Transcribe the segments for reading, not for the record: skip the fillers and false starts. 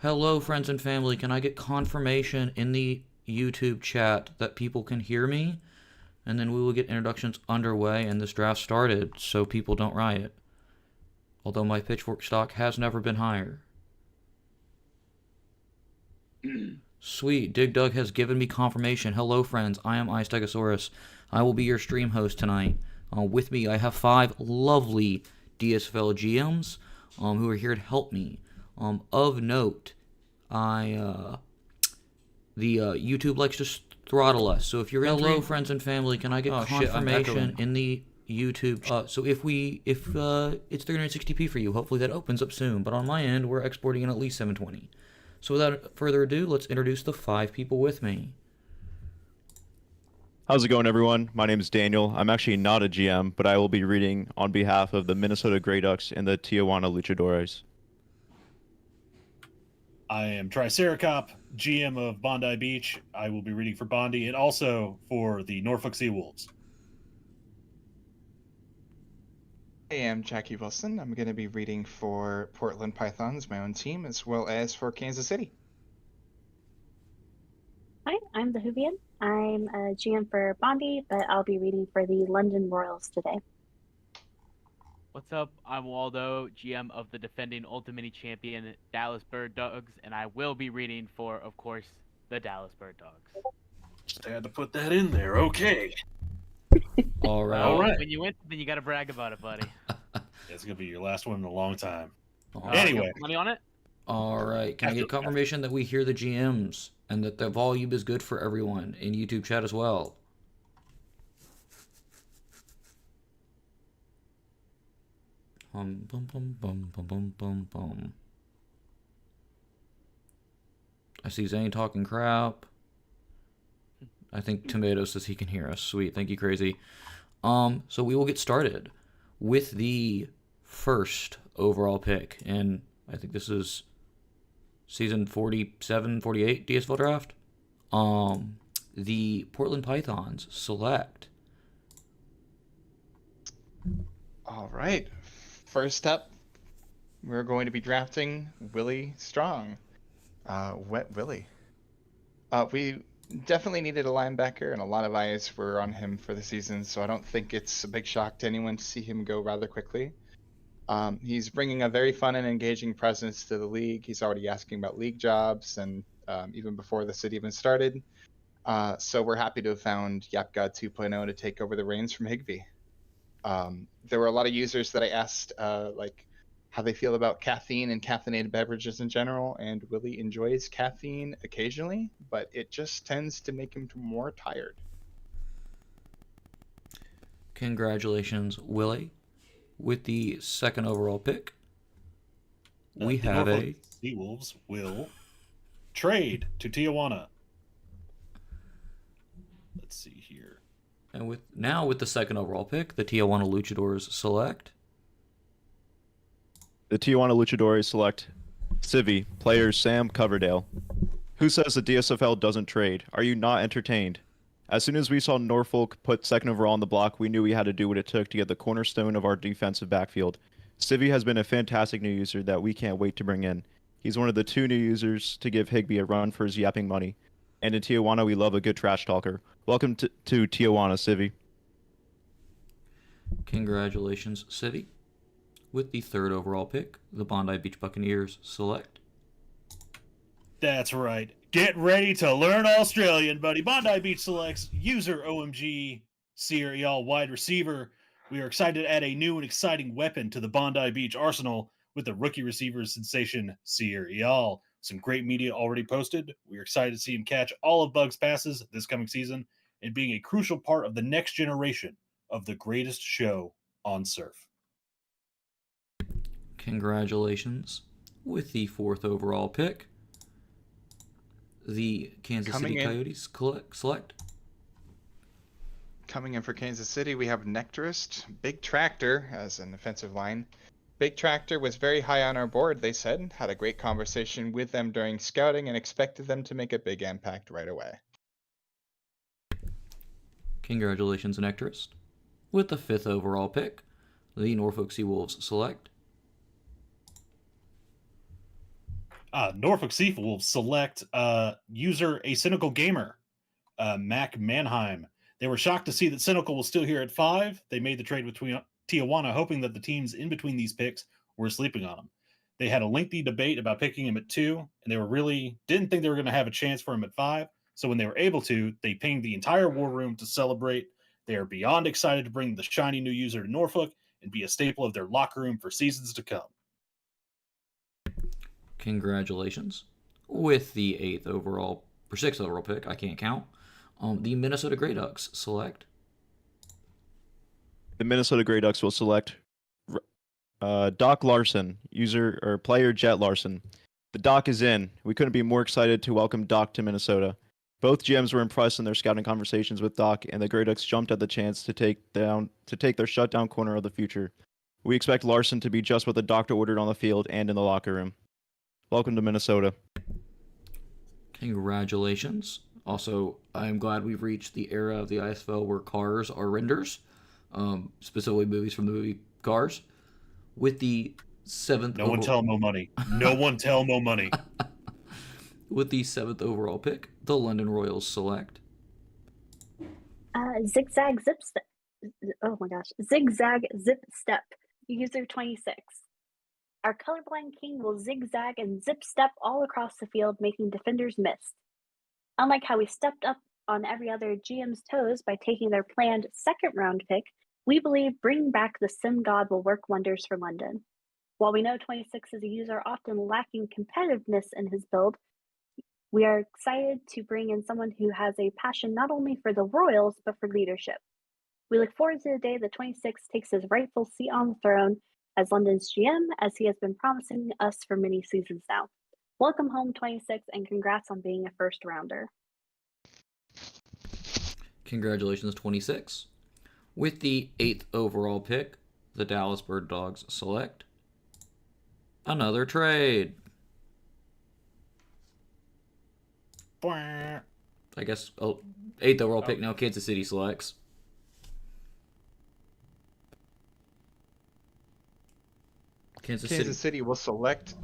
Hello, friends and family. Can I get confirmation in the YouTube chat that people can hear me? And then we will get introductions underway and this draft started so people don't riot. Although my pitchfork stock has never been higher. Sweet, Dig Dug has given me confirmation. Hello, friends. I am Stegosaurus. I will be your stream host tonight. With me, I have 5 lovely DSFL GMs who are here to help me. Of note, YouTube likes to throttle us. So if you're hello, friends and family, can I get confirmation in the YouTube? So if it's 360p for you, hopefully that opens up soon. But on my end, we're exporting in at least 720. So without further ado, let's introduce the 5 people with me. How's it going, everyone? My name is Daniel. I'm actually not a GM, but I will be reading on behalf of the Minnesota Grey Ducks and the Tijuana Luchadores. I am Triceracop, GM of Bondi Beach. I will be reading for Bondi and also for the Norfolk Seawolves. I am Jackie Wilson. I'm going to be reading for Portland Pythons, my own team, as well as for Kansas City. Hi, I'm the Hoovian. I'm a GM for Bondi, but I'll be reading for the London Royals today. What's up? I'm Waldo, GM of the defending Ultimate Champion Dallas Bird Dogs, and I will be reading for, of course, the Dallas Bird Dogs. Just had to put that in there. Okay. All right. Well, when you win, then you got to brag about it, buddy. It's going to be your last one in a long time. Anyway. Money on it? All right. Can I get confirmation that we hear the GMs and that the volume is good for everyone in YouTube chat as well? Bum, bum, bum, bum, bum, bum, bum. I see Zane talking crap. I think Tomato says he can hear us. Sweet, thank you, Crazy. So we will get started with the first overall pick, and I think this is season 47, 48 DSFL draft. The Portland Pythons select. All right. First up, we're going to be drafting Willie Strong. Wet Willie. We definitely needed a linebacker, and a lot of eyes were on him for the season, so I don't think it's a big shock to anyone to see him go rather quickly. He's bringing a very fun and engaging presence to the league. He's already asking about league jobs, and even before the city even started. So we're happy to have found YapGod 2.0 to take over the reins from Higby. There were a lot of users that I asked like how they feel about caffeine and caffeinated beverages in general, and Willie enjoys caffeine occasionally, but it just tends to make him more tired. Congratulations, Willie. With the second overall pick, we have the Seawolves will trade to Tijuana. Let's see here. And with the second overall pick, the Tijuana Luchadors select. The Tijuana Luchadores select Civi, player Sam Coverdale. Who says the DSFL doesn't trade? Are you not entertained? As soon as we saw Norfolk put second overall on the block, we knew we had to do what it took to get the cornerstone of our defensive backfield. Civi has been a fantastic new user that we can't wait to bring in. He's one of the 2 new users to give Higby a run for his yapping money. And in Tijuana, we love a good trash talker. Welcome to Tijuana, Civi. Congratulations, Civi. With the third overall pick, the Bondi Beach Buccaneers select. That's right. Get ready to learn Australian, buddy. Bondi Beach selects user OMG Seer Y'all wide receiver. We are excited to add a new and exciting weapon to the Bondi Beach arsenal with the rookie receiver sensation Seer Y'all. Some great media already posted. We are excited to see him catch all of Bug's passes this coming season and being a crucial part of the next generation of the greatest show on surf. Congratulations. With the fourth overall pick, the Kansas City Coyotes select. Coming in for Kansas City, we have Nectarist, Big Tractor as an offensive line. Big Tractor was very high on our board, they said. Had a great conversation with them during scouting and expected them to make a big impact right away. Congratulations, Nectarist. With the fifth overall pick, the Norfolk Seawolves select. Norfolk Seafood will select user A Cynical Gamer, Mac Mannheim. They were shocked to see that Cynical was still here at 5. They made the trade between Tijuana, hoping that the teams in between these picks were sleeping on him. They had a lengthy debate about picking him at 2, and they were really didn't think they were going to have a chance for him at 5. So when they were able to, they pinged the entire war room to celebrate. They are beyond excited to bring the shiny new user to Norfolk and be a staple of their locker room for seasons to come. Congratulations. With the 6th overall pick, I can't count. The Minnesota Grey Ducks select. The Minnesota Grey Ducks will select Doc Larson, user or player Jet Larson. The Doc is in. We couldn't be more excited to welcome Doc to Minnesota. Both GMs were impressed in their scouting conversations with Doc, and the Grey Ducks jumped at the chance to take their shutdown corner of the future. We expect Larson to be just what the doctor ordered on the field and in the locker room. Welcome to Minnesota. Congratulations. Also, I'm glad we've reached the era of the ISFL where cars are renders, specifically movies from the movie Cars. With the 7th No one tell no money. No one tell no money. With the 7th overall pick, the London Royals select. Zigzag Zip Step. Oh my gosh. Zigzag Zip Step. User 26. Our colorblind king will zigzag and zip step all across the field, making defenders miss. Unlike how we stepped up on every other GM's toes by taking their planned 2nd round pick, we believe bringing back the Sim God will work wonders for London. While we know 26 is a user often lacking competitiveness in his build, we are excited to bring in someone who has a passion not only for the Royals, but for leadership. We look forward to the day that 26 takes his rightful seat on the throne as London's GM, as he has been promising us for many seasons now. Welcome home, 26, and congrats on being a 1st rounder. Congratulations, 26. With the 8th overall pick, the Dallas Bird Dogs select another trade. I guess 8th overall pick now, Kansas City selects. Kansas City will select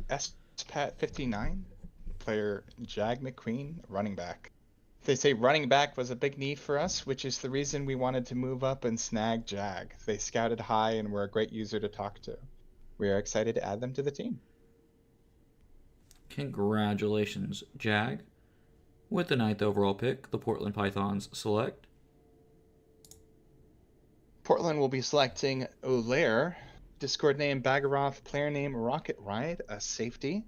SPAT 59, player Jag McQueen, running back. They say running back was a big need for us, which is the reason we wanted to move up and snag Jag. They scouted high and were a great user to talk to. We are excited to add them to the team. Congratulations, Jag. With the 9th overall pick, the Portland Pythons select. Portland will be selecting Olaire, Discord name Bagarov, player name Rocket Ride, a safety.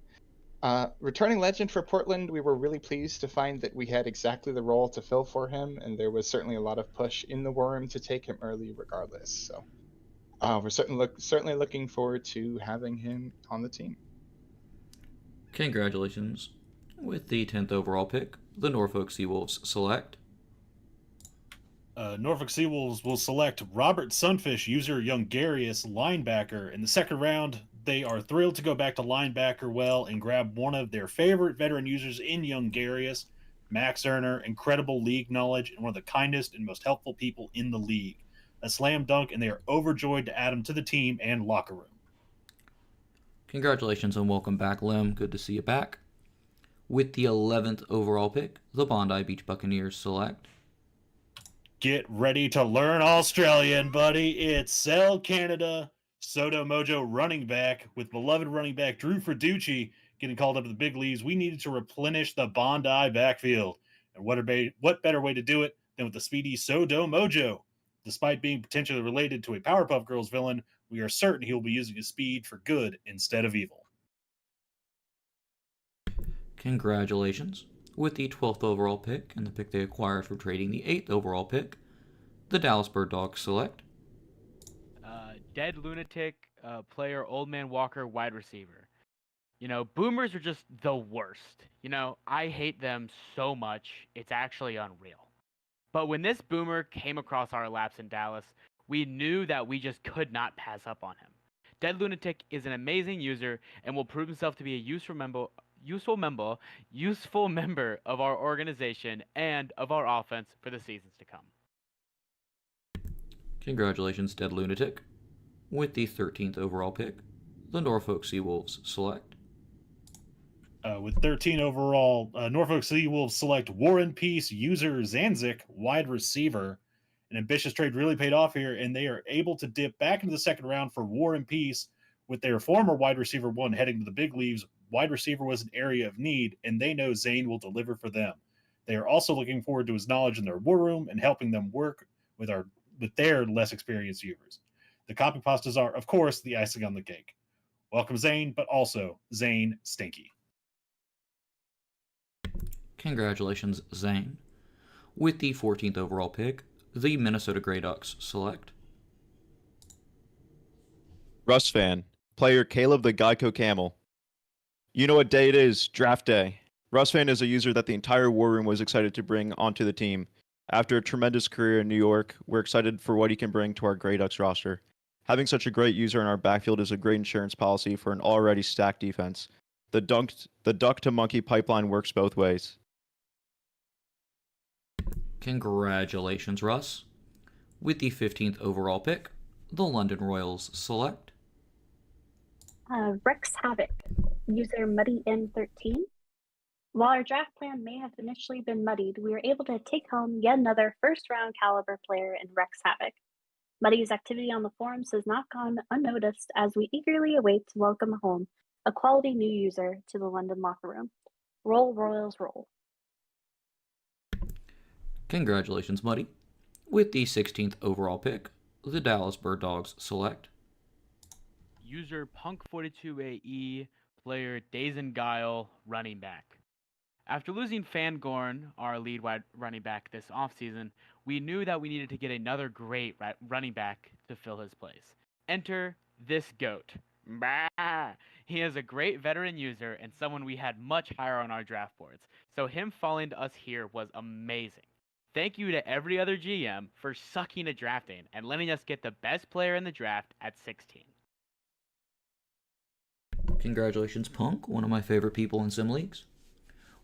Returning legend for Portland, we were really pleased to find that we had exactly the role to fill for him, and there was certainly a lot of push in the war room to take him early regardless. So we're certainly looking forward to having him on the team. Congratulations. With the 10th overall pick, the Norfolk Seawolves select. Norfolk Seawolves will select Robert Sunfish, user Youngarius, linebacker. In the 2nd round, they are thrilled to go back to linebacker well and grab one of their favorite veteran users in Youngarius, Max Erner, incredible league knowledge, and one of the kindest and most helpful people in the league. A slam dunk, and they are overjoyed to add him to the team and locker room. Congratulations and welcome back, Lim. Good to see you back. With the 11th overall pick, the Bondi Beach Buccaneers select. Get ready to learn Australian, buddy. It's Cell Canada, Soto Mojo running back, with beloved running back Drew Friducci getting called up to the big leagues. We needed to replenish the Bondi backfield. And what better way to do it than with the speedy Soto Mojo? Despite being potentially related to a Powerpuff Girls villain, we are certain he will be using his speed for good instead of evil. Congratulations. With the 12th overall pick and the pick they acquired for trading the 8th overall pick, the Dallas Bird Dogs select. Dead Lunatic, player Old Man Walker, wide receiver. You know, boomers are just the worst. You know, I hate them so much, it's actually unreal. But when this boomer came across our laps in Dallas, we knew that we just could not pass up on him. Dead Lunatic is an amazing user and will prove himself to be a useful member of our organization and of our offense for the seasons to come. Congratulations, Dead Lunatic. With the 13th overall pick, the Norfolk Seawolves select. With 13 overall, Norfolk City will select War and Peace user Zanzik, wide receiver. An ambitious trade really paid off here, and they are able to dip back into the second round for War and Peace with their former wide receiver one heading to the big leagues. Wide receiver was an area of need, and they know Zane will deliver for them. They are also looking forward to his knowledge in their war room and helping them work with their less experienced users. The copy pastas are, of course, the icing on the cake. Welcome Zane, but also Zane Stinky. Congratulations, Zane. With the 14th overall pick, the Minnesota Grey Ducks select Russ fan, player Caleb the Geico Camel. You know what day it is? Draft day. Russ fan is a user that the entire War Room was excited to bring onto the team. After a tremendous career in New York, we're excited for what he can bring to our Grey Ducks roster. Having such a great user in our backfield is a great insurance policy for an already stacked defense. The duck to monkey pipeline works both ways. Congratulations, Russ. With the 15th overall pick, the London Royals select Rex Havoc, user MuddyN13. While our draft plan may have initially been muddied, we were able to take home yet another first-round caliber player in Rex Havoc. Muddy's activity on the forums has not gone unnoticed as we eagerly await to welcome home a quality new user to the London locker room. Roll, Royals, roll. Congratulations, Muddy. With the 16th overall pick, the Dallas Bird Dogs select User Punk42AE, player Dazen Guile, running back. After losing Fangorn, our lead wide running back this offseason, we knew that we needed to get another great running back to fill his place. Enter this GOAT. Bah! He is a great veteran user and someone we had much higher on our draft boards, so him falling to us here was amazing. Thank you to every other GM for sucking at drafting and letting us get the best player in the draft at 16. Congratulations, Punk, one of my favorite people in Sim Leagues.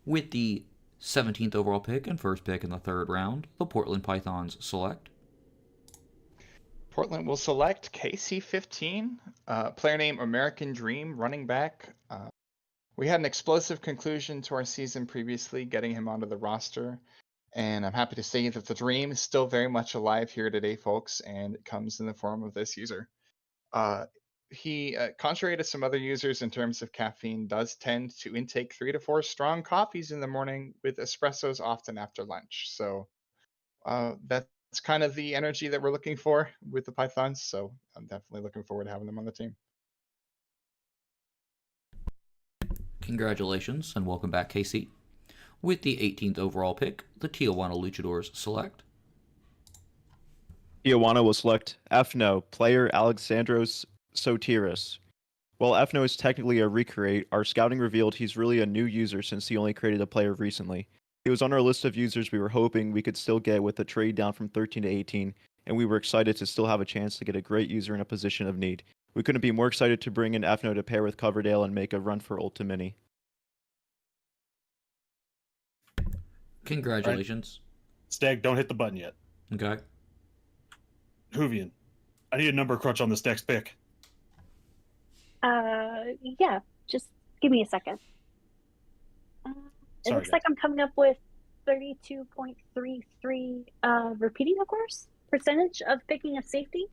With the 17th overall pick and first pick in the third round, the Portland Pythons select Portland will select KC15, player name American Dream, running back. We had an explosive conclusion to our season previously, getting him onto the roster. And I'm happy to say that the dream is still very much alive here today, folks, and it comes in the form of this user. He, contrary to some other users in terms of caffeine, does tend to intake 3 to 4 strong coffees in the morning with espressos often after lunch. So that's kind of the energy that we're looking for with the Pythons. So I'm definitely looking forward to having them on the team. Congratulations and welcome back, KC. With the 18th overall pick, the Tijuana Luchadors select Tijuana will select Fno, player Alexandros Sotiris. While Fno is technically a recreate, our scouting revealed he's really a new user since he only created a player recently. He was on our list of users we were hoping we could still get with the trade down from 13 to 18, and we were excited to still have a chance to get a great user in a position of need. We couldn't be more excited to bring in Fno to pair with Coverdale and make a run for Ultimini. Congratulations. Stag, don't hit the button yet. Okay. Hoovian, I need a number crunch on this next pick. Yeah, just give me a second. It Sorry, looks like I'm coming up with 32.33 repeating, of course, percentage of picking a safety.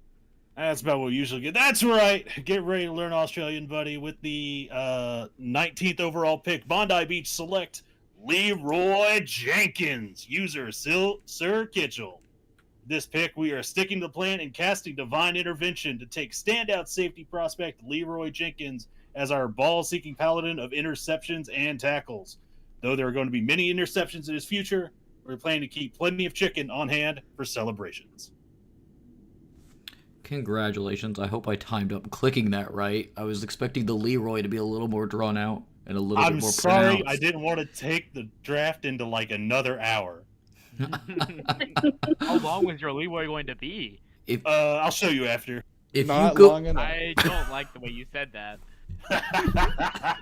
That's about what we usually get. That's right. Get ready to learn Australian, buddy. With the 19th overall pick, Bondi Beach select Leroy Jenkins, user Sir Kitchell. This pick, we are sticking to the plan and casting divine intervention to take standout safety prospect Leroy Jenkins as our ball-seeking paladin of interceptions and tackles. Though there are going to be many interceptions in his future, we're planning to keep plenty of chicken on hand for celebrations. Congratulations. I hope I timed up clicking that right. I was expecting the Leroy to be a little more drawn out and a little bit more pronounced. I'm sorry, I didn't want to take the draft into like another hour. How long was your Leroy going to be? I'll show you after. If Not you go, long enough. I don't like the way you said that. if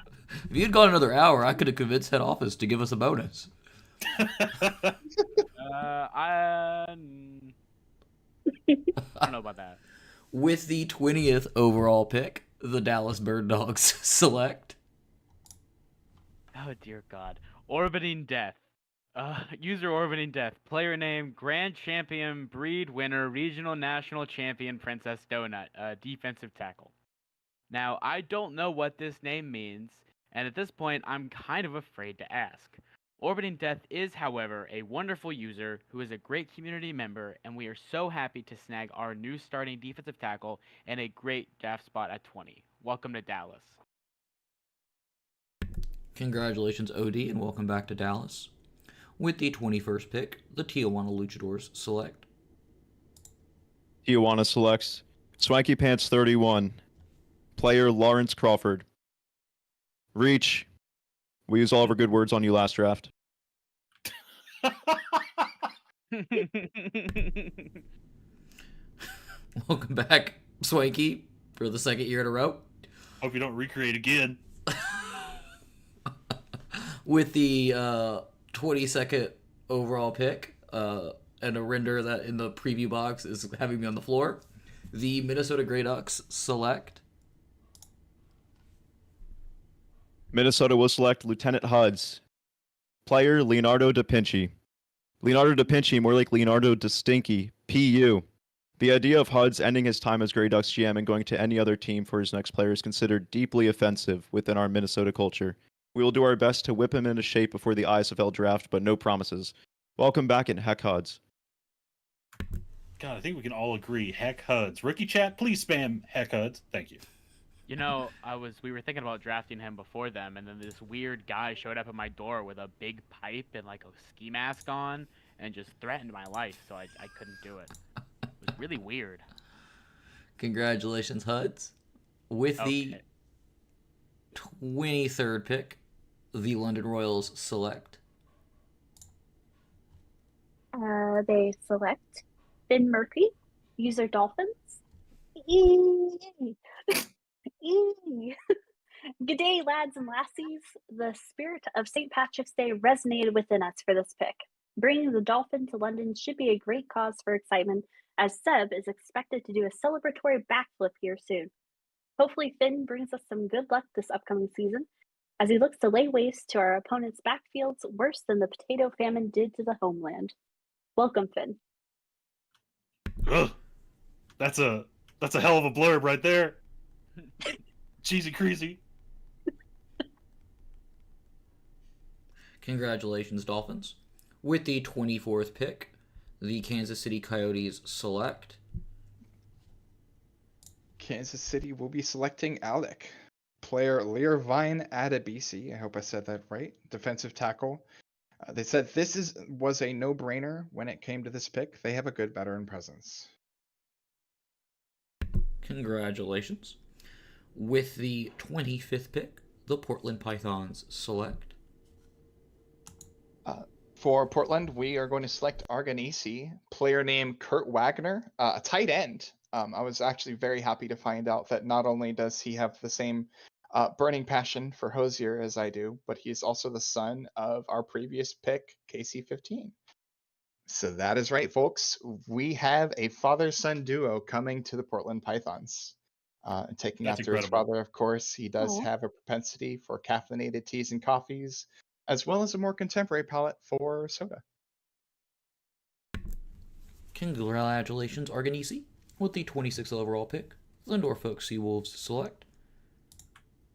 you had gone another hour, I could have convinced head office to give us a bonus. I don't know about that. With the 20th overall pick, the Dallas Bird Dogs select Oh dear God. Orbiting Death. User Orbiting Death. Player name Grand Champion Breed Winner Regional National Champion Princess Donut. Defensive tackle. Now I don't know what this name means, and at this point I'm kind of afraid to ask. Orbiting Death is, however, a wonderful user who is a great community member, and we are so happy to snag our new starting defensive tackle and a great draft spot at 20. Welcome to Dallas. Congratulations, OD, and welcome back to Dallas. With the 21st pick, the Tijuana Luchadors select Tijuana selects Swanky Pants 31, player Lawrence Crawford. Reach. We used all of our good words on you last draft. Welcome back, Swanky, for the second year in a row. Hope you don't recreate again. With the 22nd overall pick, and a render that in the preview box is having me on the floor, the Minnesota Grey Ducks select Minnesota will select Lieutenant Huds. Player Leonardo da Vinci. Leonardo da Vinci, more like Leonardo da Stinky. PU. The idea of Huds ending his time as Grey Ducks GM and going to any other team for his next player is considered deeply offensive within our Minnesota culture. We will do our best to whip him into shape before the ISFL draft, but no promises. Welcome back in Heck Huds. God, I think we can all agree. Heck Huds. Rookie chat, please spam Heck Huds. Thank you. You know, we were thinking about drafting him before them, and then this weird guy showed up at my door with a big pipe and like a ski mask on, and just threatened my life, so I couldn't do it. It was really weird. Congratulations, Huds. With the Okay. 23rd pick, the London Royals select They select Finn Murphy, user Dolphins. Eee. Eee. Good day, lads and lassies. The spirit of St. Patrick's Day resonated within us for this pick. Bringing the Dolphin to London should be a great cause for excitement, as Seb is expected to do a celebratory backflip here soon. Hopefully, Finn brings us some good luck this upcoming season, as he looks to lay waste to our opponent's backfields worse than the potato famine did to the homeland. Welcome, Finn. Ugh. That's a hell of a blurb right there. Cheesy crazy. Congratulations, Dolphins. With the 24th pick, the Kansas City Coyotes select Kansas City will be selecting Alec. Player Learvine Adebisi, I hope I said that right, defensive tackle. They said this was a no-brainer when it came to this pick. They have a good veteran presence. Congratulations. With the 25th pick, the Portland Pythons select For Portland, we are going to select Arganisi, player named Kurt Wagner, a tight end. I was actually very happy to find out that not only does he have the same burning passion for Hosier as I do, but he's also the son of our previous pick, KC15. So that is right, folks. We have a father-son duo coming to the Portland Pythons. Taking That's after his incredible. father, of course, he does Aw. have a propensity for caffeinated teas and coffees, as well as a more contemporary palate for soda. Congratulations, Arganisi. With the 26th overall pick, the Norfolk Seawolves select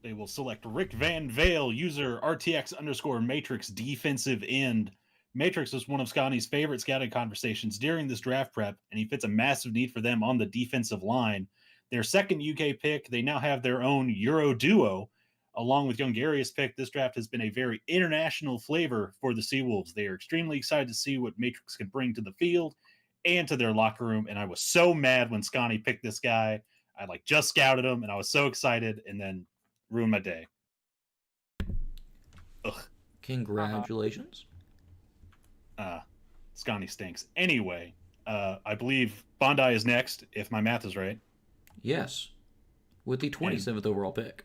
They will select Rick Van Vale, user RTX_Matrix defensive end. Matrix was one of Scotty's favorite scouting conversations during this draft prep, and he fits a massive need for them on the defensive line. Their second UK pick, they now have their own Euro duo. Along with Youngarius' pick, this draft has been a very international flavor for the Seawolves. They are extremely excited to see what Matrix can bring to the field and to their locker room. And I was so mad when Scotty picked this guy. I just scouted him, and I was so excited, and then ruined my day. Ugh. Congratulations. Scotty stinks. Anyway, I believe Bondi is next, if my math is right. Yes. With the 27th overall pick.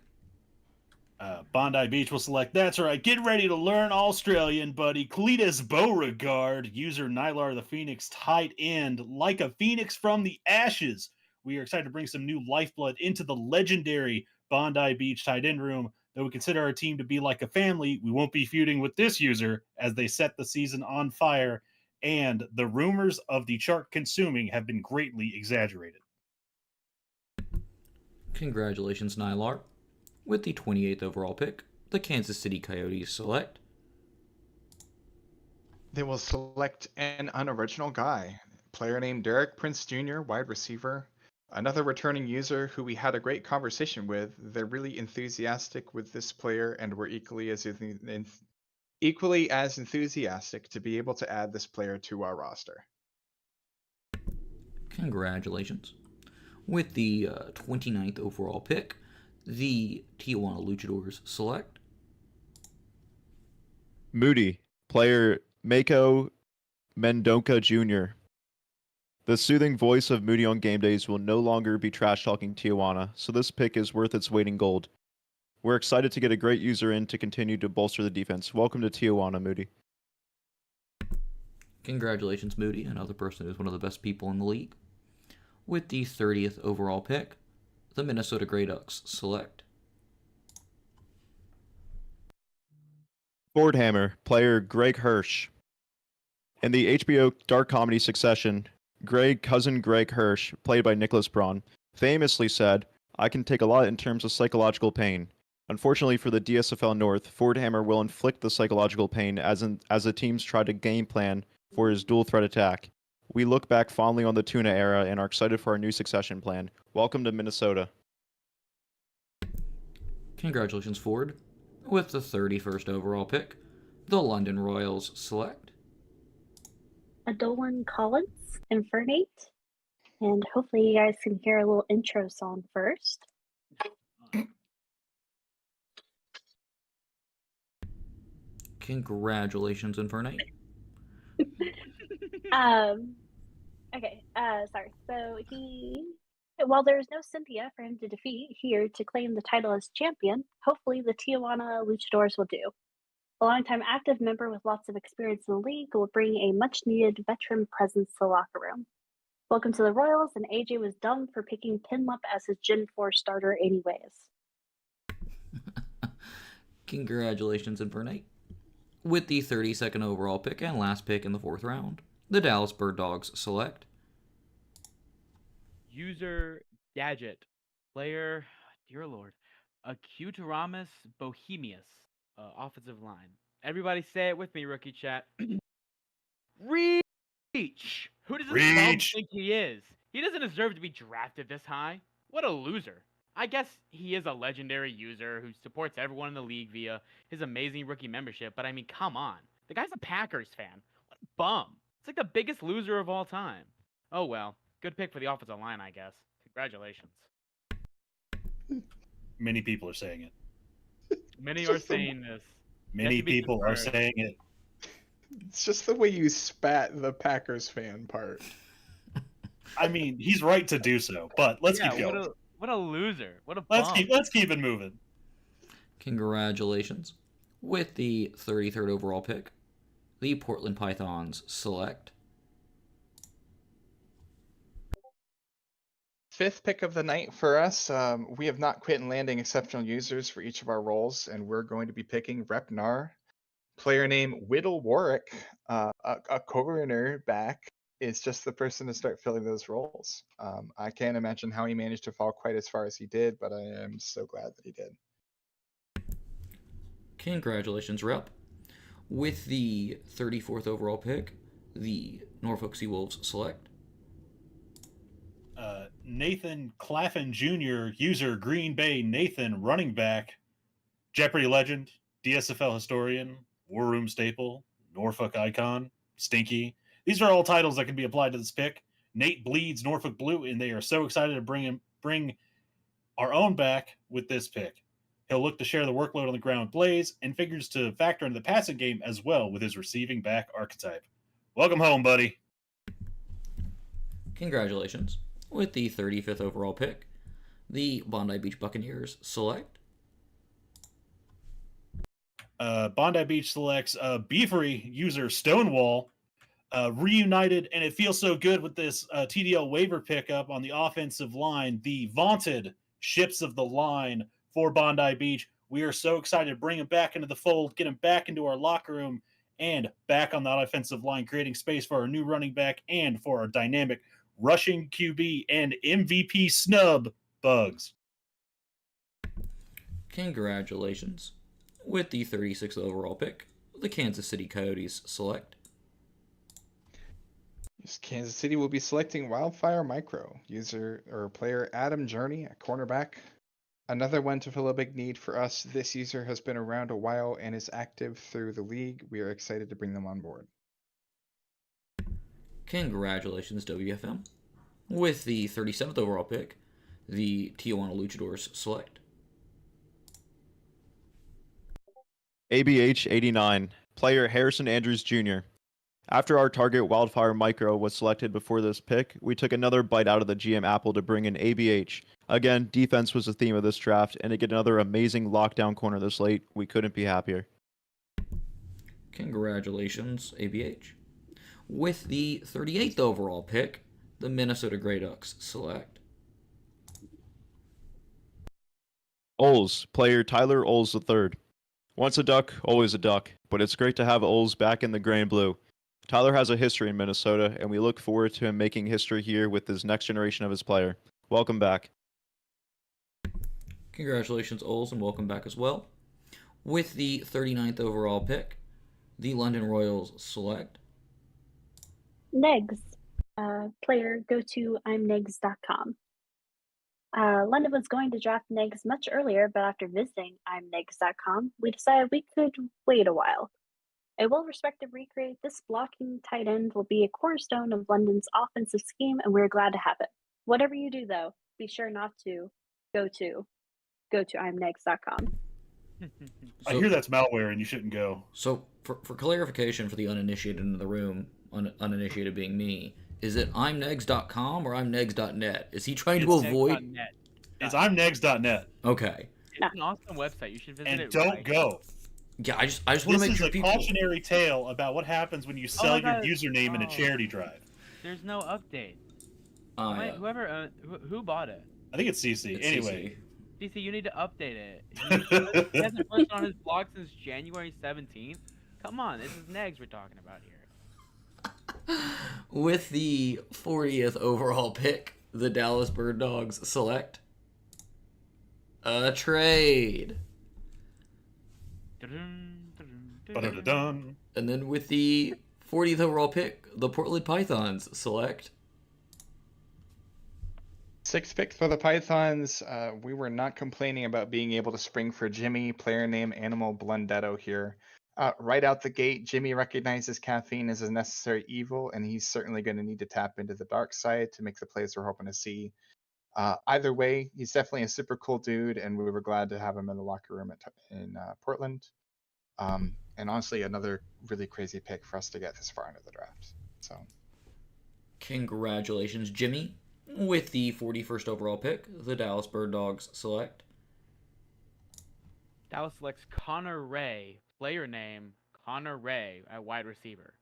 Bondi Beach will select, that's right, get ready to learn Australian, buddy. Cletus Beauregard, user Nylar the Phoenix, tight end, like a phoenix from the ashes. We are excited to bring some new lifeblood into the legendary Bondi Beach tight end room. Though we consider our team to be like a family, we won't be feuding with this user as they set the season on fire, and the rumors of the chart consuming have been greatly exaggerated. Congratulations, Nylar. With the 28th overall pick, the Kansas City Coyotes select They will select an unoriginal guy, player named Derek Prince Jr., wide receiver. Another returning user who we had a great conversation with. They're really enthusiastic with this player, and we're equally as enthusiastic to be able to add this player to our roster. Congratulations. With the 29th overall pick, the Tijuana Luchadors select Moody, player Mako Mendonca Jr. The soothing voice of Moody on game days will no longer be trash-talking Tijuana, so this pick is worth its weight in gold. We're excited to get a great user in to continue to bolster the defense. Welcome to Tijuana, Moody. Congratulations, Moody, another person who's one of the best people in the league. With the 30th overall pick, the Minnesota Grey Ducks select Fordhammer, player Greg Hirsch. In the HBO dark comedy Succession, cousin Greg Hirsch, played by Nicholas Braun, famously said, "I can take a lot in terms of psychological pain." Unfortunately for the DSFL North, Fordhammer will inflict the psychological pain as the teams try to game plan for his dual threat attack. We look back fondly on the Tuna era and are excited for our new succession plan. Welcome to Minnesota. Congratulations, Ford. With the 31st overall pick, the London Royals select Adolan Collins, Infernate. And hopefully you guys can hear a little intro song first. Congratulations, Infernate. Okay, sorry. So while there's no Cynthia for him to defeat here to claim the title as champion, hopefully the Tijuana Luchadors will do. A longtime active member with lots of experience in the league will bring a much-needed veteran presence to the locker room. Welcome to the Royals, and AJ was dumb for picking Pinlup as his Gen 4 starter anyways. Congratulations, Infernate. With the 32nd overall pick and last pick in the 4th round, the Dallas Bird Dogs select User Gadget, player, dear lord, Acuteramus Bohemius, offensive line. Everybody say it with me, rookie chat. Reach! Who does this bum Reach! think he is? He doesn't deserve to be drafted this high. What a loser. I guess he is a legendary user who supports everyone in the league via his amazing rookie membership, but I mean, come on. The guy's a Packers fan. What a bum. It's like the biggest loser of all time. Oh well. Good pick for the offensive line, I guess. Congratulations. Many people are saying it. Many are saying this. Many to be people are confirmed. saying it. It's just the way you spat the Packers fan part. I mean, he's right to do so, but let's keep going. What a loser. What a Let's bum. keep it moving. Congratulations. With the 33rd overall pick, the Portland Pythons select Fifth pick of the night for us. We have not quit in landing exceptional users for each of our roles, and we're going to be picking Rep Nar, player name Whittle Warwick, a coroner back, is just the person to start filling those roles. I can't imagine how he managed to fall quite as far as he did, but I am so glad that he did. Congratulations, Rep. With the 34th overall pick, the Norfolk Seawolves select Nathan Claffin Jr., user Green Bay Nathan, running back, Jeopardy legend, DSFL historian, War Room staple, Norfolk icon, Stinky. These are all titles that can be applied to this pick. Nate bleeds Norfolk blue, and they are so excited to bring our own back with this pick. He'll look to share the workload on the ground with Blaze and figures to factor into the passing game as well with his receiving back archetype. Welcome home, buddy. Congratulations. With the 35th overall pick, the Bondi Beach Buccaneers select Bondi Beach selects Beefery user Stonewall, reunited, and it feels so good with this TDL waiver pickup on the offensive line. The vaunted ships of the line for Bondi Beach We are so excited to bring him back into the fold, get him back into our locker room, and back on that offensive line, creating space for our new running back and for our dynamic rushing QB and MVP snub, Bugs. Congratulations. With the 36th overall pick, the Kansas City Coyotes select Yes, Kansas City will be selecting Wildfire Micro, user or player Adam Journey, a cornerback. Another one to fill a big need for us. This user has been around a while and is active through the league. We are excited to bring them on board. Congratulations, WFM. With the 37th overall pick, the Tijuana Luchadors select ABH 89, player Harrison Andrews Jr. After our target Wildfire Micro was selected before this pick, we took another bite out of the GM apple to bring in ABH. Again, defense was the theme of this draft, and to get another amazing lockdown corner this late, we couldn't be happier. Congratulations, ABH. With the 38th overall pick, the Minnesota Grey Ducks select Oles, player Tyler Oles III. Once a duck, always a duck, but it's great to have Oles back in the gray and blue. Tyler has a history in Minnesota, and we look forward to him making history here with this next generation of his player. Welcome back. Congratulations, Oles, and welcome back as well. With the 39th overall pick, the London Royals select Negs. Player, go to imnegs.com. London was going to draft Negs much earlier, but after visiting imnegs.com, we decided we could wait a while. A well-respected recreate, this blocking tight end will be a cornerstone of London's offensive scheme, and we're glad to have it. Whatever you do, though, be sure not to go to imnegs.com. I hear that's malware and you shouldn't go. So, for clarification for the uninitiated in the room, uninitiated being me, is it imnegs.com or imnegs.net? Is he trying to avoid? Net. It's imnegs.net. Okay. It's an awesome website. You should visit And it. don't right. go. Yeah, I just want to This make is sure a people. cautionary tale about what happens when you sell your God. username in a Oh. charity drive. There's no update. Yeah. Whoever, who bought it? I think it's CC. It's Anyway. DC, you need to update it. He hasn't posted on his blog since January 17th. Come on, this is Negs we're talking about here. With the 40th overall pick, the Dallas Bird Dogs select a trade. Ba-da-da-dun. And then with the 40th overall pick, the Portland Pythons select Sixth pick for the Pythons. We were not complaining about being able to spring for Jimmy, player name Animal Blundetto here. Right out the gate, Jimmy recognizes caffeine as a necessary evil, and he's certainly going to need to tap into the dark side to make the plays we're hoping to see. Either way, he's definitely a super cool dude, and we were glad to have him in the locker room in Portland. And honestly, another really crazy pick for us to get this far into the draft. So, congratulations, Jimmy. With the 41st overall pick, the Dallas Bird Dogs select Dallas selects Connor Ray, player name Connor Ray at wide receiver.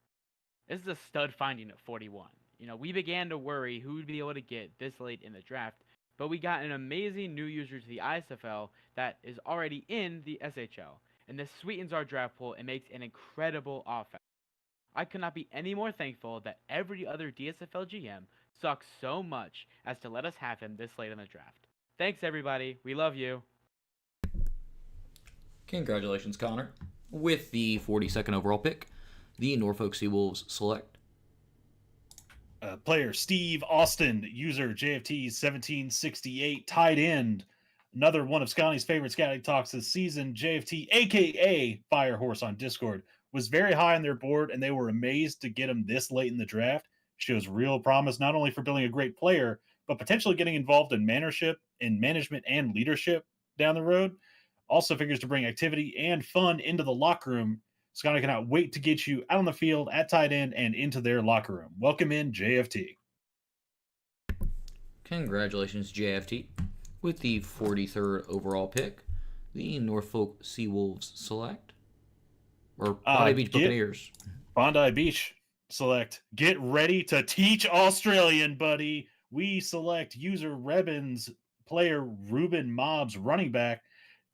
This is a stud finding at 41. You know, we began to worry who would be able to get this late in the draft, but we got an amazing new user to the ISFL that is already in the SHL, and this sweetens our draft pool and makes an incredible offense. I could not be any more thankful that every other DSFL GM sucks so much as to let us have him this late in the draft. Thanks, everybody. We love you. Congratulations, Connor. With the 42nd overall pick, the Norfolk Seawolves select Player Steve Austin, user JFT1768, tight end. Another one of Scotty's favorite scouting talks this season. JFT, aka Firehorse on Discord, was very high on their board, and they were amazed to get him this late in the draft. Shows real promise not only for building a great player, but potentially getting involved in management and leadership down the road. Also figures to bring activity and fun into the locker room. Scotty cannot wait to get you out on the field at tight end and into their locker room. Welcome in, JFT. Congratulations, JFT. With the 43rd overall pick, the Norfolk Seawolves select or Bondi Beach Buccaneers. Bondi Beach select. Get ready to teach Australian, buddy. We select user Rebens, player Ruben Mobbs, running back.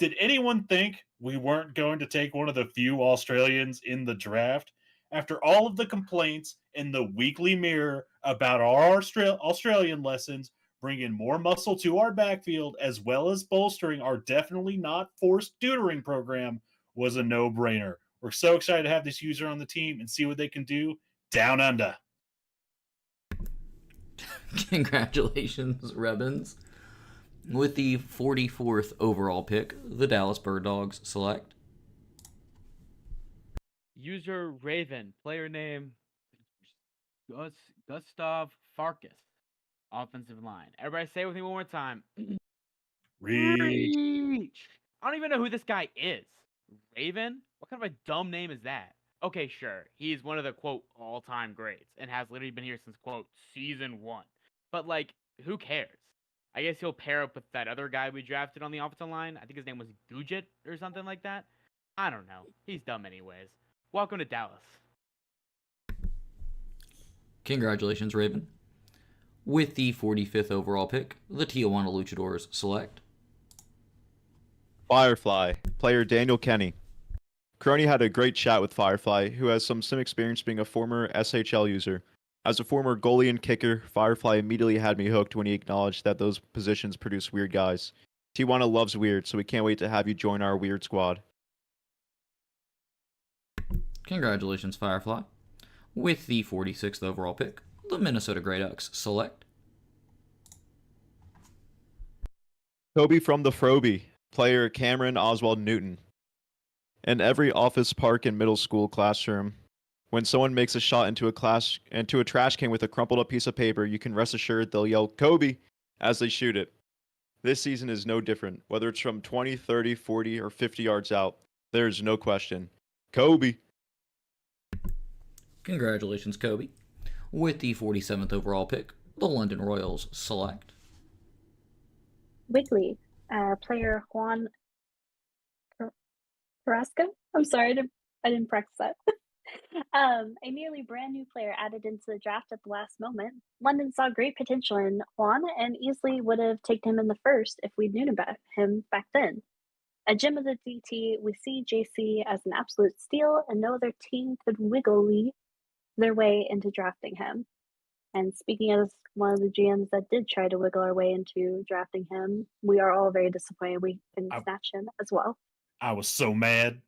Did anyone think we weren't going to take one of the few Australians in the draft? After all of the complaints in the Weekly Mirror about our Australian lessons, bringing more muscle to our backfield as well as bolstering our definitely not forced tutoring program was a no-brainer. We're so excited to have this user on the team and see what they can do down under. Congratulations, Rebens. With the 44th overall pick, the Dallas Bird Dogs select User Raven, player name Gustav Farkas, offensive line. Everybody say it with me one more time. Reach. I don't even know who this guy is. Raven? What kind of a dumb name is that? Okay, sure. He's one of the, quote, all-time greats and has literally been here since, quote, season 1. But, like, who cares? I guess he'll pair up with that other guy we drafted on the offensive line. I think his name was Gujit or something like that. I don't know. He's dumb anyways. Welcome to Dallas. Congratulations, Raven. With the 45th overall pick, the Tijuana Luchadors select Firefly, player Daniel Kenny. Crony had a great chat with Firefly, who has some sim experience being a former SHL user. As a former goalie and kicker, Firefly immediately had me hooked when he acknowledged that those positions produce weird guys. Tijuana loves weird, so we can't wait to have you join our weird squad. Congratulations, Firefly. With the 46th overall pick, the Minnesota Grey Ducks select Toby from the Froby, player Cameron Oswald Newton. In every office park and middle school classroom, when someone makes a shot into a trash can with a crumpled up piece of paper, you can rest assured they'll yell Kobe as they shoot it. This season is no different. Whether it's from 20, 30, 40, or 50 yards out, there is no question. Kobe. Congratulations, Kobe. With the 47th overall pick, the London Royals select Wiggly, player Juan Carrasco. I'm sorry, I didn't practice that. A nearly brand new player added into the draft at the last moment. London saw great potential in Juan and easily would have taken him in the first if we'd known about him back then. A gem of the DT, we see JC as an absolute steal, and no other team could wiggly their way into drafting him. And speaking as one of the GMs that did try to wiggle our way into drafting him, we are all very disappointed we couldn't snatch him as well. I was so mad.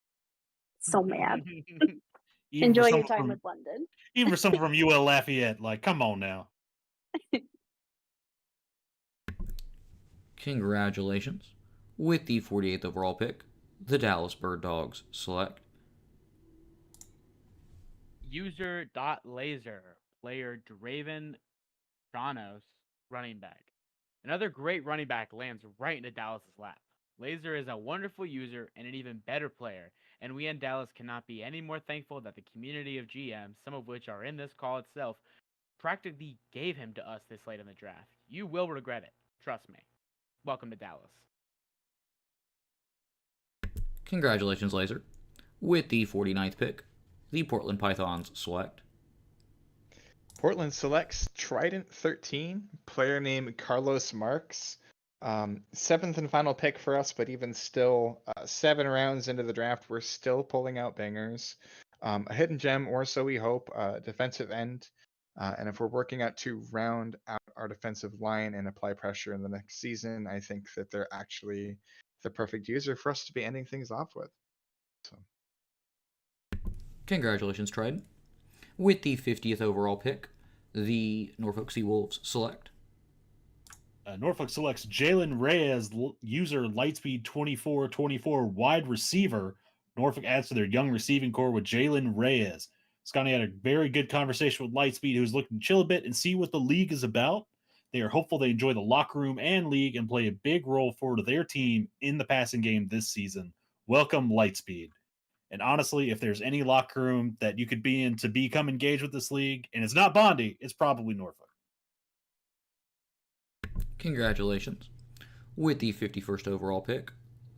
So mad. Even Enjoy for your time from, with London. even for someone from UL Lafayette, like, come on now. Congratulations. With the 48th overall pick, the Dallas Bird Dogs select User.laser, player Draven Kronos, running back. Another great running back lands right into Dallas's lap. Laser is a wonderful user and an even better player, and we in Dallas cannot be any more thankful that the community of GMs, some of which are in this call itself, practically gave him to us this late in the draft. You will regret it. Trust me. Welcome to Dallas. Congratulations, Laser. With the 49th pick, the Portland Pythons select Portland selects Trident 13, player named Carlos Marks. 7th and final pick for us, but even still, 7 rounds into the draft, we're still pulling out bangers. A hidden gem, or so we hope, defensive end. And if we're working out to round out our defensive line and apply pressure in the next season, I think that they're actually the perfect user for us to be ending things off with. So. Congratulations, Trident. With the 50th overall pick, the Norfolk Seawolves select Norfolk selects Jalen Reyes, user Lightspeed 2424 wide receiver. Norfolk adds to their young receiving core with Jalen Reyes. Scotty had a very good conversation with Lightspeed, who's looking to chill a bit and see what the league is about. They are hopeful they enjoy the locker room and league and play a big role for their team in the passing game this season. Welcome, Lightspeed. And honestly, if there's any locker room that you could be in to become engaged with this league, and it's not Bondi, it's probably Norfolk. Congratulations. With the 51st overall pick,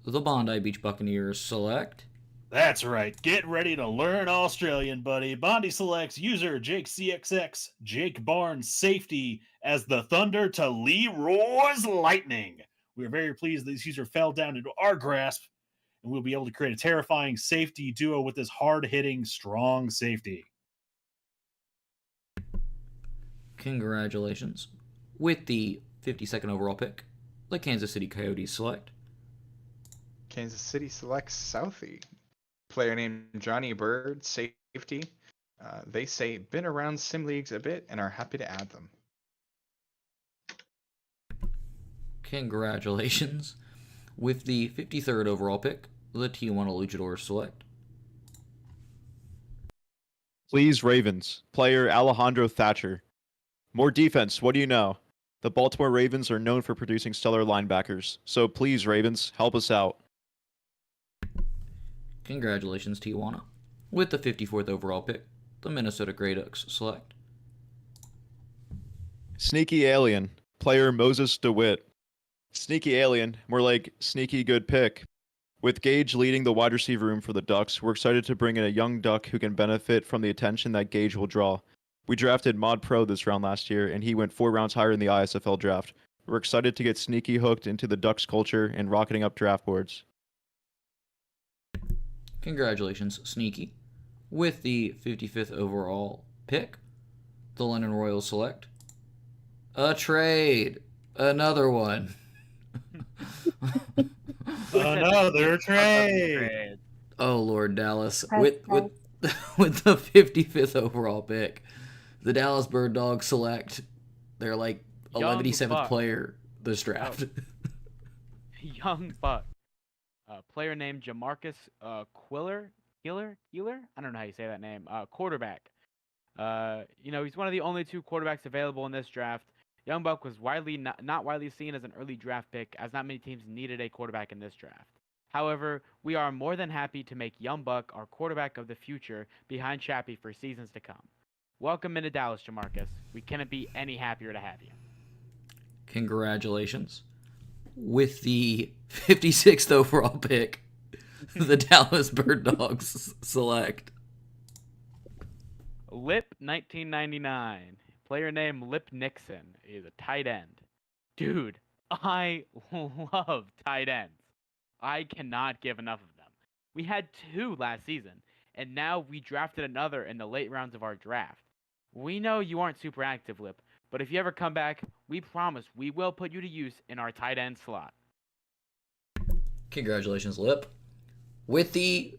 the Bondi Beach Buccaneers select That's right. Get ready to learn Australian, buddy. Bondi selects user Jake CXX, Jake Barnes safety as the Thunder to Leroy's Lightning. We are very pleased that this user fell down into our grasp, and we'll be able to create a terrifying safety duo with this hard-hitting, strong safety. Congratulations. With the 52nd overall pick, the Kansas City Coyotes select Kansas City selects Southie. Player named Johnny Bird, safety. They say been around sim leagues a bit and are happy to add them. Congratulations. With the 53rd overall pick, the Tijuana Luchadors select Please, Ravens. Player Alejandro Thatcher. More defense, what do you know? The Baltimore Ravens are known for producing stellar linebackers. So please, Ravens, help us out. Congratulations, Tijuana. With the 54th overall pick, the Minnesota Grey Ducks select Sneaky Alien. Player Moses DeWitt. Sneaky Alien, more like sneaky good pick. With Gage leading the wide receiver room for the Ducks, we're excited to bring in a young Duck who can benefit from the attention that Gage will draw. We drafted Mod Pro this round last year, and he went 4 rounds higher in the ISFL draft. We're excited to get Sneaky hooked into the Ducks culture and rocketing up draft boards. Congratulations, Sneaky. With the 55th overall pick, the London Royals select a trade. Another one. Another trade. Oh, Lord, Dallas. Press, With the 55th overall pick, the Dallas Bird Dogs select their like Young 117th buck. player this draft. Young buck. Player named Jamarcus Quiller? I don't know how you say that name. Quarterback. He's one of the only 2 quarterbacks available in this draft. Young Buck was not widely seen as an early draft pick, as not many teams needed a quarterback in this draft. However, we are more than happy to make Young Buck our quarterback of the future behind Chappie for seasons to come. Welcome into Dallas, Jamarcus. We couldn't be any happier to have you. Congratulations. With the 56th overall pick, the Dallas Bird Dogs select Lip 1999. Player named Lip Nixon is a tight end. Dude, I love tight ends. I cannot give enough of them. We had 2 last season, and now we drafted another in the late rounds of our draft. We know you aren't super active, Lip, but if you ever come back, we promise we will put you to use in our tight end slot. Congratulations, Lip. With the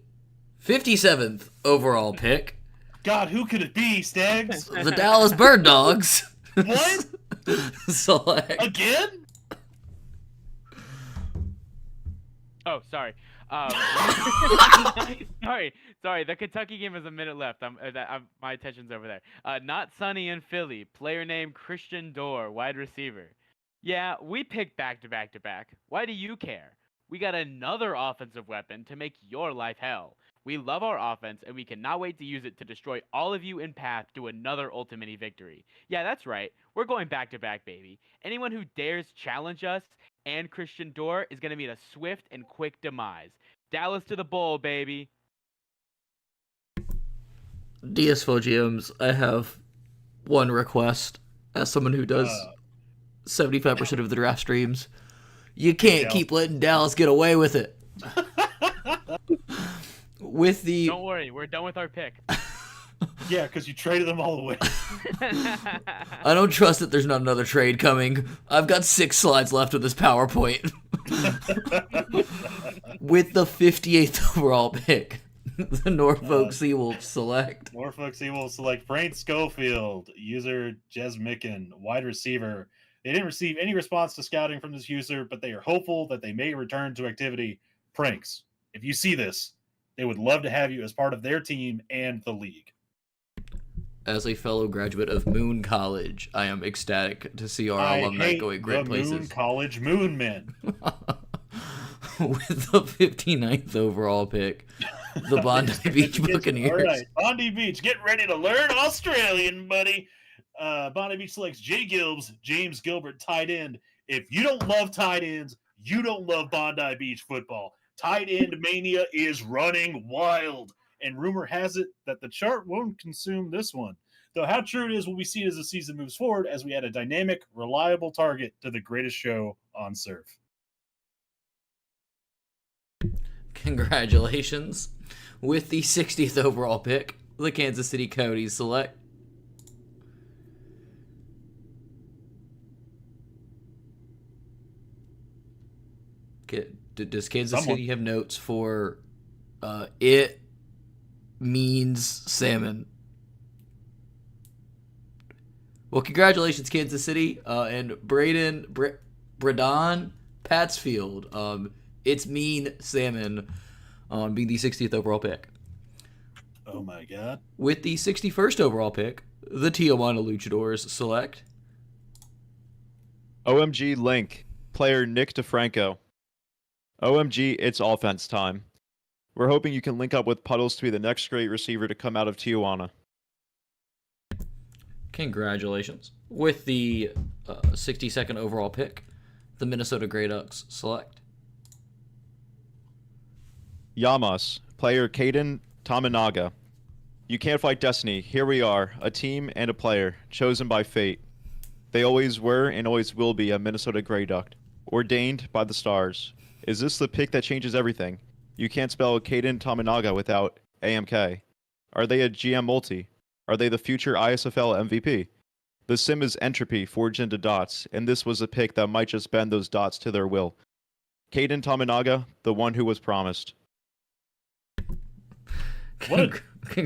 57th overall pick, God, who could it be, Stags? the Dallas Bird Dogs What? select Again? Oh, sorry. Sorry. The Kentucky game is a minute left. My attention's over there. Not Sonny in Philly. Player named Christian Dorr, wide receiver. Yeah, we picked back to back to back. Why do you care? We got another offensive weapon to make your life hell. We love our offense, and we cannot wait to use it to destroy all of you in path to another Ultimate victory. Yeah, that's right. We're going back to back, baby. Anyone who dares challenge us and Christian Dorr is going to meet a swift and quick demise. Dallas to the bowl, baby. DSFL GMs, I have one request as someone who does 75% of the draft streams. You can't keep letting Dallas get away with it. Don't worry, we're done with our pick. Yeah, because you traded them all away. I don't trust that there's not another trade coming. I've got 6 slides left of this PowerPoint. With the 58th overall pick, the Norfolk Seawolves select Norfolk Seawolves select Frank Schofield, user Jez Micken, wide receiver. They didn't receive any response to scouting from this user, but they are hopeful that they may return to activity. Pranks, if you see this, they would love to have you as part of their team and the league. As a fellow graduate of Moon College, I am ecstatic to see our alumni going great places. Moon College Moon Men. With the 59th overall pick, the Bondi Beach Buccaneers. All right, Bondi Beach, get ready to learn Australian, buddy. Bondi Beach selects James Gilbert, tight end. If you don't love tight ends, you don't love Bondi Beach football. Tight end mania is running wild, and rumor has it that the chart won't consume this one. Though how true it is will be seen as the season moves forward as we add a dynamic, reliable target to the greatest show on surf. Congratulations. With the 60th overall pick, the Kansas City Coyotes select does Kansas Someone. City have notes for it means salmon? Well, congratulations, Kansas City, and Braden Patsfield. It's mean salmon on being the 60th overall pick. Oh my god. With the 61st overall pick, the Tijuana Luchadors select OMG Link, player Nick DeFranco. OMG, it's offense time. We're hoping you can link up with Puddles to be the next great receiver to come out of Tijuana. Congratulations. With the 62nd overall pick, the Minnesota Grey Ducks select Yamas, player Caden Taminaga. You can't fight destiny. Here we are, a team and a player, chosen by fate. They always were and always will be a Minnesota Grey Duck, ordained by the stars. Is this the pick that changes everything? You can't spell Caden Taminaga without AMK. Are they a GM multi? Are they the future ISFL MVP? The sim is entropy forged into dots, and this was a pick that might just bend those dots to their will. Caden Taminaga, the one who was promised. What a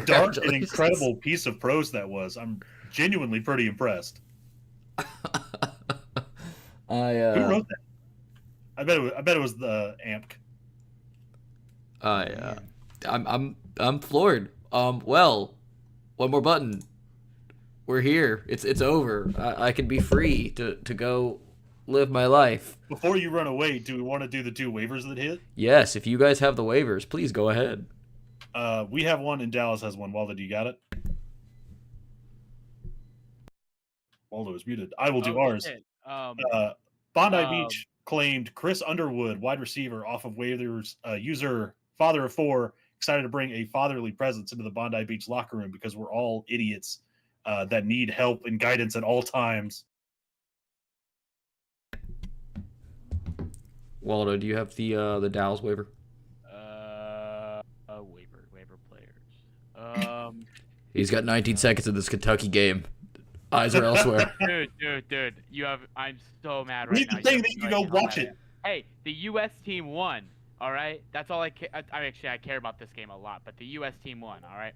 dark and incredible piece of prose that was. I'm genuinely pretty impressed. Who wrote that? I bet it was the AMP. I'm floored. Well, one more button. We're here. It's over. I can be free to go live my life. Before you run away, do we want to do the 2 waivers that hit? Yes, if you guys have the waivers, please go ahead. We have one and Dallas has one. Waldo, do you got it? Waldo is muted. I will do ours. Bondi Beach claimed Chris Underwood, wide receiver, off of waivers. User father of 4, excited to bring a fatherly presence into the Bondi Beach locker room because we're all idiots that need help and guidance at all times. Waldo, do you have the Dallas waiver? Waiver players. He's got 19 seconds in this Kentucky game. Eyes are elsewhere. Dude, I'm so mad right Read now. the thing that you go watch it. Hey, the U.S. team won. All right, that's all I care about this game a lot, but the U.S. team won. All right.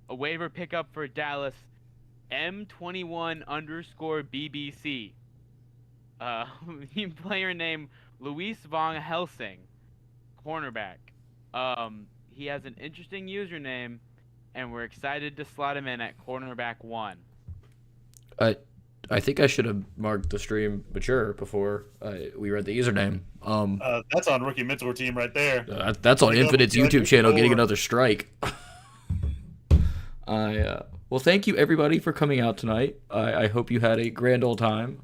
A waiver pickup for Dallas, M21_BBC. Player name Luis Von Helsing, cornerback. He has an interesting username, and we're excited to slot him in at cornerback 1. I think I should have marked the stream mature before we read the username. That's on Rookie Mentor Team right there. That's on Infinite's YouTube channel getting another strike. Well, thank you everybody for coming out tonight. I hope you had a grand old time.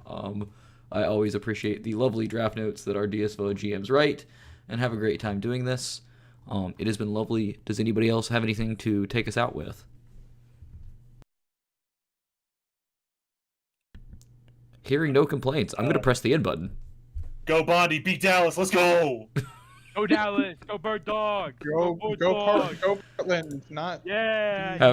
I always appreciate the lovely draft notes that our DSFL GMs write, and have a great time doing this. It has been lovely. Does anybody else have anything to take us out with? Hearing no complaints, I'm going to press the end button. Go Bondi, beat Dallas, let's go! Go Dallas, go Bird Dog, Go Portland, not yeah. Have a